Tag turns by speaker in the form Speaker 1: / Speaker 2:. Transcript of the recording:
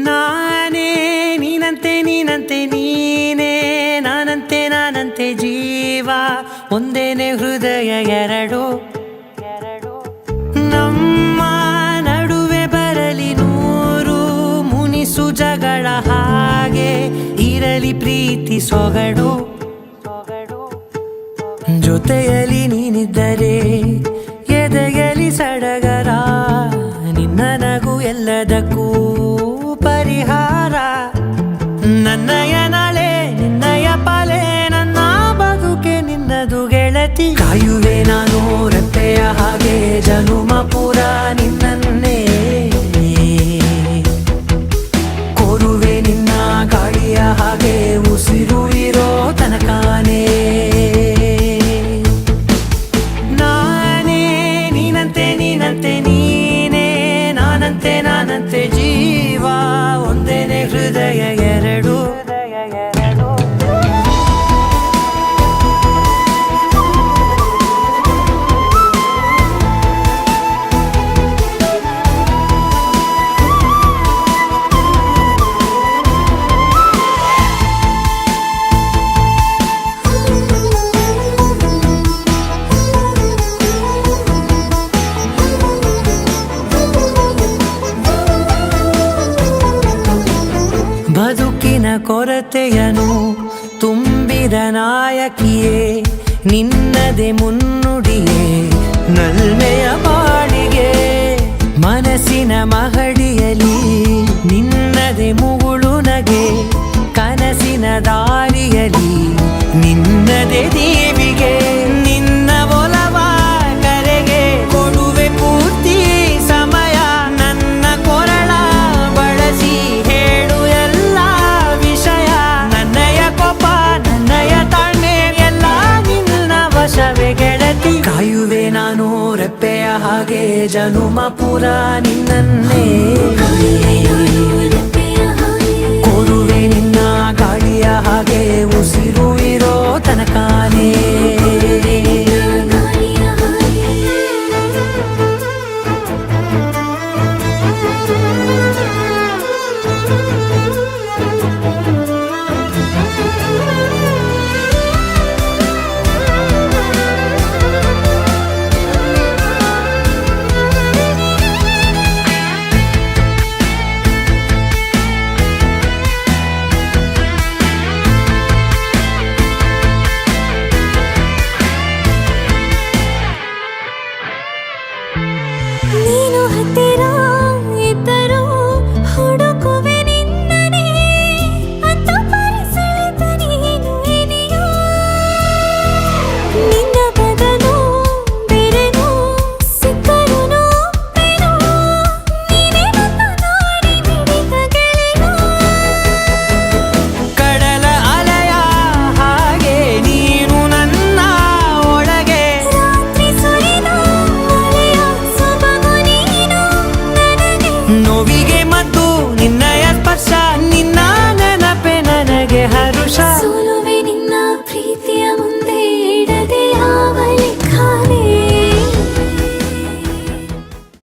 Speaker 1: ನಾನೇ ನೀನಂತೆ ನೀನಂತೆ ನೀನೇ ನಾನಂತೆ ನಾನಂತೆ ಜೀವ ಒಂದೇನೆ ಹೃದಯ ಎರಡು ನಮ್ಮ ನಡುವೆ ಬರಲಿ ನೂರು ಮುನಿಸು ಜಗಳ ಹಾಗೆ ಇರಲಿ ಪ್ರೀತಿ ಸೊಗಡು ಜೊತೆಯಲ್ಲಿ ನೀನಿದ್ದರೆ ಎದೆಯಲಿ ಸಡಗರ ನಿನ್ನ ನಗು ಎಲ್ಲದಕ್ಕೂ ಪರಿಹಾರ ನನ್ನಯ ನಾಳೆ ನಿನ್ನಯ ಪಾಲೆ ನನ್ನ ಬದುಕೆ ನಿನ್ನದು ಗೆಳತಿ ಕಾಯುವೆ ನಾನು ರೆಪ್ಪೆಯ ಹಾಗೆ ಜನುಮ ಪುರ ನಿನ್ನನ್ನೇ ಕೋರುವೆ ನಿನ್ನ ಗಾಳಿಯ ಹಾಗೆ ಉಸಿರು ಇರೋ ತನಕಾನೇ ನಾನೇ ನೀನಂತೆ ನೀನಂತೆ ನೀನೇ ನಾನಂತೆ ನಾನಂತೆ ಜೀವ ಒಂದೇನೆ ಹೃದಯ ಎರಡು ಬದುಕಿನ ಕೊರತೆಯನು ತುಂಬಿದ ನಾಯಕಿಯೇ ನಿನ್ನದೆ ಮುನ್ನುಡಿಯೇ ನಲ್ಮೆಯ ಬಾಳಿಗೆ ಮನಸ್ಸಿನ ಮಹಡಿಯಲಿ ನಿನ್ನದೆ ಮುಗುಳು ನಗೆ ಕನಸಿನ ದಾರಿಯಲಿ ನಿನ್ನದೆ ದೇವಿಗೆ ನಿನ್ನ ಒಲವ ಕರೆಗೆ ಕೊಡುವೆ ಪೂರ್ತಿ ಸಮಯ ನನ್ನ ಕೊರಳ ಬಳಸಿ ಹೇಳು ಎಲ್ಲ ವಿಷಯ ನನ್ನಯ ಕೋಪ ನನ್ನಯ ತಾಳ್ಮೆ ಎಲ್ಲ ನಿನ್ನ ವಶವೇ ಗೆಳತಿ ಕಾಯುವೆ ನಾನು ರೆಪ್ಪೆಯ ಹಾಗೆ ಜನುಮ ಪುರ ನಿನ್ನನ್ನೇ ಕೋರುವೆ ನಿನ್ನ ಗಾಳಿಯ ಹಾಗೆ ಉಸಿರು ಇರೋ ತನಕಾನೇ
Speaker 2: ನೀನು ಹತ್ತಿರ ಇದ್ದರೂ ಹುಡುಕುವೆ ನಿನ್ನನೇ ಅಂತ ಪರಿಸರದ ನೀನು ಏನೆಯೋ ನಿನ್ನ ಬದಲು ಬೇರೆನೋ ಸಿಕ್ಕರೂ ಬೇರೋ ನೀನೇ ನನ್ನ ನಾಡಿ ಮಿಡಿದ ಗೆಳೆಯೋ
Speaker 1: ಕಡಲ ಅಲೆಯ ಹಾಗೆ ನೀನು ನನ್ನ ಒಳಗೆ
Speaker 2: ರಾತ್ರಿ ಸುರಿದ ಮಳೆಯ ಸೊಬಗು ನೀನು ನನಗೆ
Speaker 1: ನೋವಿಗೆ ಮತ್ತು ನಿನ್ನಯ ಸ್ಪರ್ಶ ನಿನ್ನ ನೆನಪೆ ನನಗೆ ಹರುಷ
Speaker 2: ಸೋಲುವೆ ನಿನ್ನ ಪ್ರೀತಿ